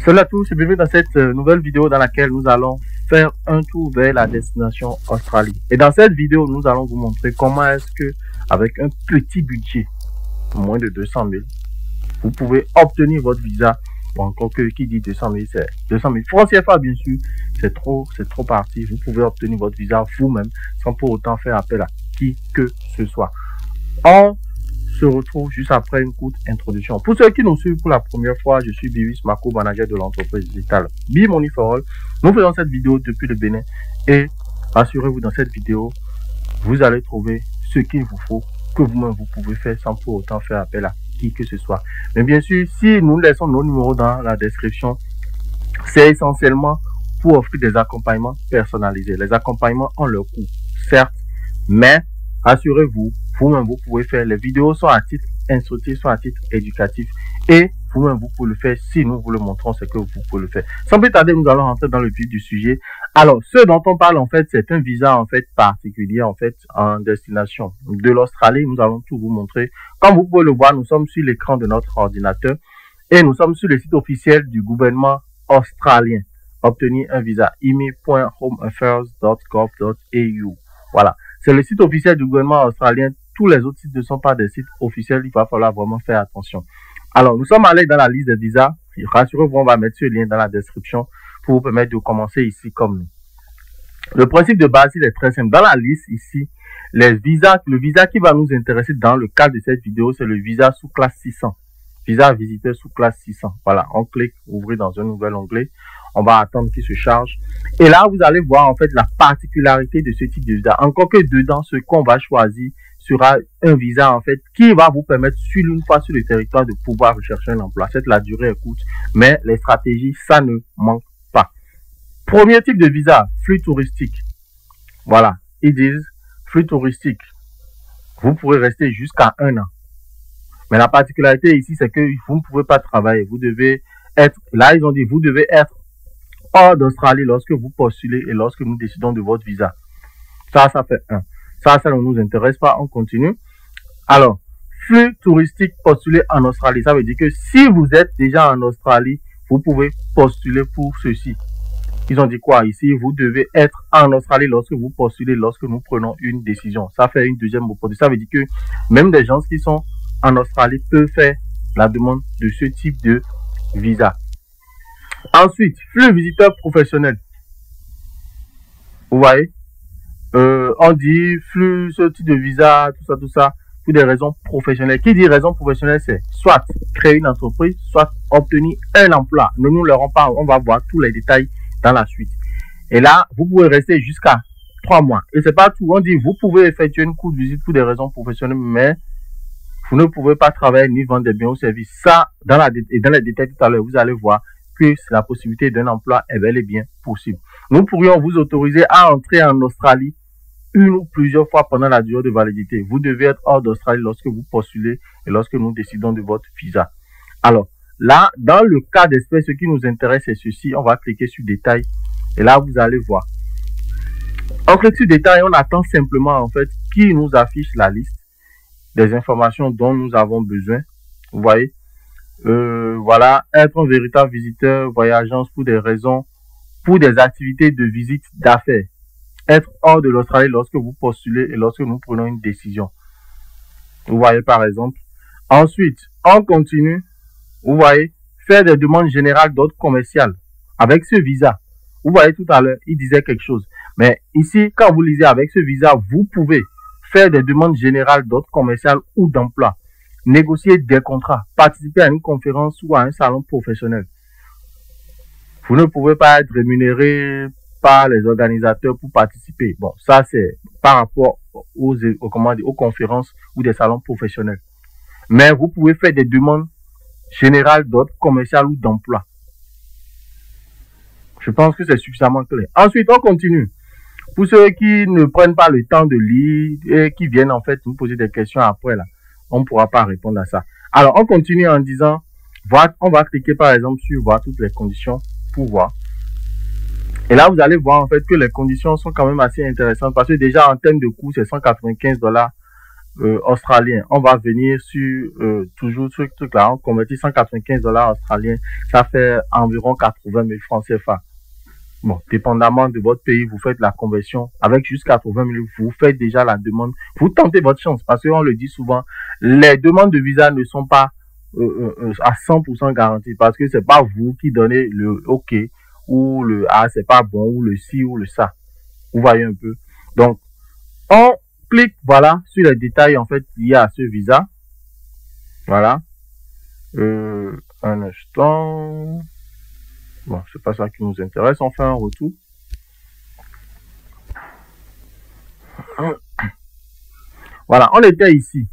Salut à tous et bienvenue dans cette nouvelle vidéo dans laquelle nous allons faire un tour vers la destination Australie. Et dans cette vidéo, nous allons vous montrer comment est-ce que, avec un petit budget, moins de 200 000, vous pouvez obtenir votre visa. Bon, encore que qui dit 200 000, c'est 200 000 francs CFA, bien sûr. C'est trop parti. Vous pouvez obtenir votre visa vous-même sans pour autant faire appel à qui que ce soit. On se retrouve juste après une courte introduction. Pour ceux qui nous suivent pour la première fois, je suis Bivis Mako, manager de l'entreprise digitale Money for All. Nous faisons cette vidéo depuis le Bénin et rassurez-vous, dans cette vidéo, vous allez trouver ce qu'il vous faut, que vous-même vous pouvez faire sans pour autant faire appel à qui que ce soit. Mais bien sûr, si nous laissons nos numéros dans la description, c'est essentiellement pour offrir des accompagnements personnalisés. Les accompagnements ont leur coût, certes, mais assurez-vous, vous-même vous pouvez faire. Les vidéos sont à titre instructif, sont à titre éducatif et vous-même vous pouvez le faire. Si nous vous le montrons, c'est que vous pouvez le faire. Sans plus tarder, nous allons rentrer dans le vif du sujet. Alors, ce dont on parle en fait, c'est un visa en fait particulier en fait en destination de l'Australie. Nous allons tout vous montrer. Comme vous pouvez le voir, nous sommes sur l'écran de notre ordinateur et nous sommes sur le site officiel du gouvernement australien. Obtenir un visa, imi.homeaffairs.gov.au. Voilà. C'est le site officiel du gouvernement australien. Tous les autres sites ne sont pas des sites officiels. Il va falloir vraiment faire attention. Alors, nous sommes allés dans la liste des visas. Rassurez-vous, on va mettre ce lien dans la description pour vous permettre de commencer ici comme nous. Le principe de base, il est très simple. Dans la liste ici, le visa qui va nous intéresser dans le cadre de cette vidéo, c'est le visa sous classe 600. Visa visiteur sous classe 600. Voilà, on clique, ouvrir dans un nouvel onglet. On va attendre qu'il se charge. Et là, vous allez voir en fait la particularité de ce type de visa. Encore que dedans, ce qu'on va choisir sera un visa en fait qui va vous permettre, une fois sur le territoire, de pouvoir rechercher un emploi. Cette la durée est courte, mais les stratégies, ça ne manque pas. Premier type de visa, flux touristique. Voilà, ils disent flux touristique. Vous pourrez rester jusqu'à 1 an. Mais la particularité ici, c'est que vous ne pouvez pas travailler. Vous devez être, là ils ont dit, vous devez être hors d'Australie lorsque vous postulez et lorsque nous décidons de votre visa. Ça fait 1. Ça ne nous intéresse pas, on continue. Alors, flux touristique postulé en Australie. Ça veut dire que si vous êtes déjà en Australie, vous pouvez postuler pour ceci. Ils ont dit quoi ici? Vous devez être en Australie lorsque vous postulez, lorsque nous prenons une décision. Ça fait une deuxième opportunité. Ça veut dire que même des gens qui sont en Australie peuvent faire la demande de ce type de visa. Ensuite, flux visiteur professionnel. Vous voyez, on dit flux, ce type de visa, tout ça, pour des raisons professionnelles. Qui dit raison professionnelle, c'est soit créer une entreprise, soit obtenir un emploi. Ne nous l'aurons pas, on va voir tous les détails dans la suite. Et là, vous pouvez rester jusqu'à 3 mois. Et c'est pas tout. On dit, vous pouvez effectuer une courte visite pour des raisons professionnelles, mais vous ne pouvez pas travailler ni vendre des biens ou services. Ça, dans les détails tout à l'heure, vous allez voir que la possibilité d'un emploi est bel et bien possible. Nous pourrions vous autoriser à entrer en Australie une ou plusieurs fois pendant la durée de validité. Vous devez être hors d'Australie lorsque vous postulez et lorsque nous décidons de votre visa. Alors, là, dans le cas d'espèce, ce qui nous intéresse, c'est ceci. On va cliquer sur détail et là, vous allez voir. On clique sur détail et on attend simplement, en fait, qu'il nous affiche la liste des informations dont nous avons besoin. Vous voyez, voilà, être un véritable visiteur voyageant pour des raisons, pour des activités de visite d'affaires. Être hors de l'Australie lorsque vous postulez et lorsque nous prenons une décision. Vous voyez par exemple. Ensuite, on continue. Vous voyez, faire des demandes générales d'ordre commercial avec ce visa. Vous voyez tout à l'heure, il disait quelque chose. Mais ici, quand vous lisez avec ce visa, vous pouvez faire des demandes générales d'ordre commercial ou d'emploi, négocier des contrats, participer à une conférence ou à un salon professionnel. Vous ne pouvez pas être rémunéré par les organisateurs pour participer. Bon, ça c'est par rapport aux conférences ou des salons professionnels. Mais vous pouvez faire des demandes générales d'ordre commercial ou d'emploi. Je pense que c'est suffisamment clair. Ensuite, on continue. Pour ceux qui ne prennent pas le temps de lire et qui viennent en fait nous poser des questions après, là, on ne pourra pas répondre à ça. Alors, on continue en disant, on va cliquer par exemple sur voir toutes les conditions pour voir. Et là, vous allez voir en fait que les conditions sont quand même assez intéressantes parce que déjà en termes de coût, c'est 195 $. australiens. On va venir sur toujours ce truc-là. On convertit 195 $ australiens. Ça fait environ 80 000 francs CFA. Bon, dépendamment de votre pays, vous faites la conversion. Avec jusqu'à 80 000, vous faites déjà la demande. Vous tentez votre chance parce qu'on le dit souvent, les demandes de visa ne sont pas à 100% garanties parce que c'est pas vous qui donnez le OK ou le ah, c'est pas bon ou le si ou le ça. Vous voyez un peu. Donc, on clique, voilà, sur les détails en fait liés à ce visa. Voilà. Un instant. Bon, c'est pas ça qui nous intéresse. On fait un retour. Voilà, on était ici.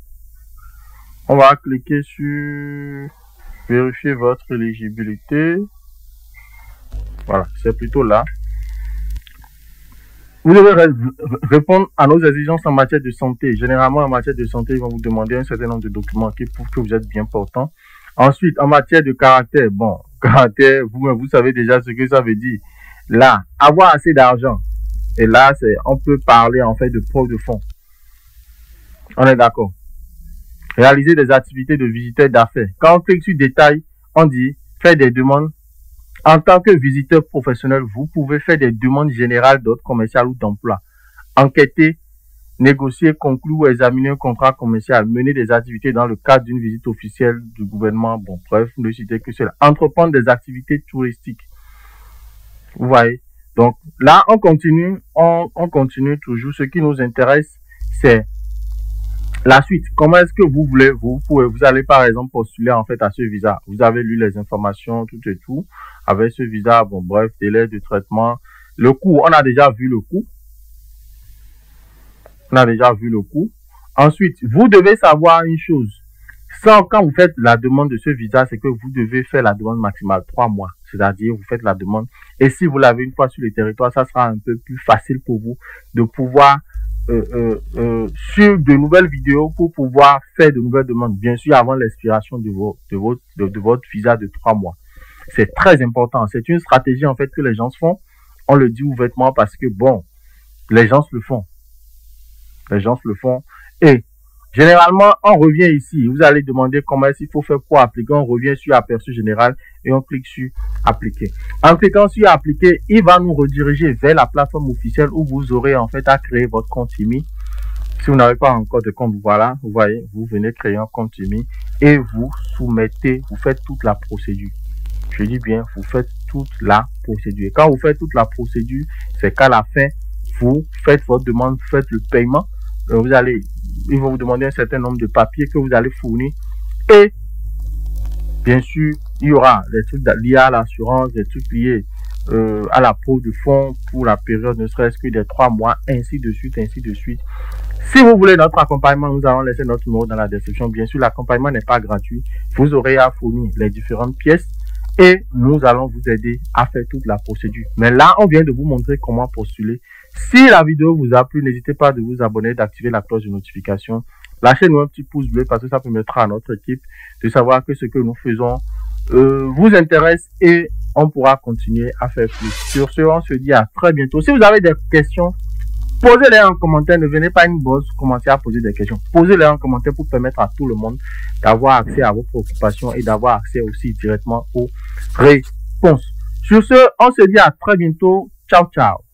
On va cliquer sur vérifier votre éligibilité. Voilà, c'est plutôt là. Vous devez répondre à nos exigences en matière de santé. Généralement, en matière de santé, ils vont vous demander un certain nombre de documents qui prouvent que vous êtes bien portant. Ensuite, en matière de caractère, bon, caractère, vous savez déjà ce que ça veut dire. Là, avoir assez d'argent. Et là, on peut parler en fait de preuve de fonds. On est d'accord. Réaliser des activités de visiteur d'affaires. Quand on clique sur détail, on dit faire des demandes. En tant que visiteur professionnel, vous pouvez faire des demandes générales d'ordre commercial ou d'emploi. Enquêter, négocier, conclure ou examiner un contrat commercial, mener des activités dans le cadre d'une visite officielle du gouvernement. Bon, bref, ne citer que cela. Entreprendre des activités touristiques. Vous voyez. Donc là, on continue toujours. Ce qui nous intéresse, c'est la suite. Comment est-ce que vous voulez, vous allez par exemple postuler en fait à ce visa. Vous avez lu les informations, tout et tout. Avec ce visa, bon, bref, délai de traitement. Le coût, on a déjà vu le coût. Ensuite, vous devez savoir une chose. Quand vous faites la demande de ce visa, c'est que vous devez faire la demande maximale 3 mois. C'est-à-dire, vous faites la demande. Et si vous l'avez une fois sur le territoire, ça sera un peu plus facile pour vous de pouvoir sur de nouvelles vidéos pour pouvoir faire de nouvelles demandes. Bien sûr, avant l'expiration de votre visa de 3 mois. C'est très important. C'est une stratégie en fait que les gens se font. On le dit ouvertement parce que bon, les gens se le font. Et généralement, on revient ici. Vous allez demander comment est-ce qu'il faut faire pour appliquer. On revient sur aperçu général et on clique sur appliquer. En cliquant sur appliquer, il va nous rediriger vers la plateforme officielle où vous aurez en fait à créer votre compte IMI. Si vous n'avez pas encore de compte, voilà, vous voyez, vous venez créer un compte IMI et vous soumettez, vous faites toute la procédure. Je dis bien, vous faites toute la procédure. Et quand vous faites toute la procédure, c'est qu'à la fin, vous faites votre demande, vous faites le paiement. Ils vont vous demander un certain nombre de papiers que vous allez fournir. Et bien sûr, il y aura des trucs liés à l'assurance, des trucs liés à la preuve de fonds pour la période ne serait-ce que des 3 mois, ainsi de suite. Si vous voulez notre accompagnement, nous allons laisser notre numéro dans la description. Bien sûr, l'accompagnement n'est pas gratuit. Vous aurez à fournir les différentes pièces et nous allons vous aider à faire toute la procédure. Mais là, on vient de vous montrer comment postuler. Si la vidéo vous a plu, n'hésitez pas de vous abonner, d'activer la cloche de notification. Lâchez-nous un petit pouce bleu parce que ça permettra à notre équipe de savoir que ce que nous faisons vous intéresse et on pourra continuer à faire plus. Sur ce, on se dit à très bientôt. Si vous avez des questions, posez-les en commentaire. Ne venez pas inbox, commencez à poser des questions. Posez-les en commentaire pour permettre à tout le monde d'avoir accès à vos préoccupations et d'avoir accès aussi directement aux réponses. Sur ce, on se dit à très bientôt. Ciao, ciao.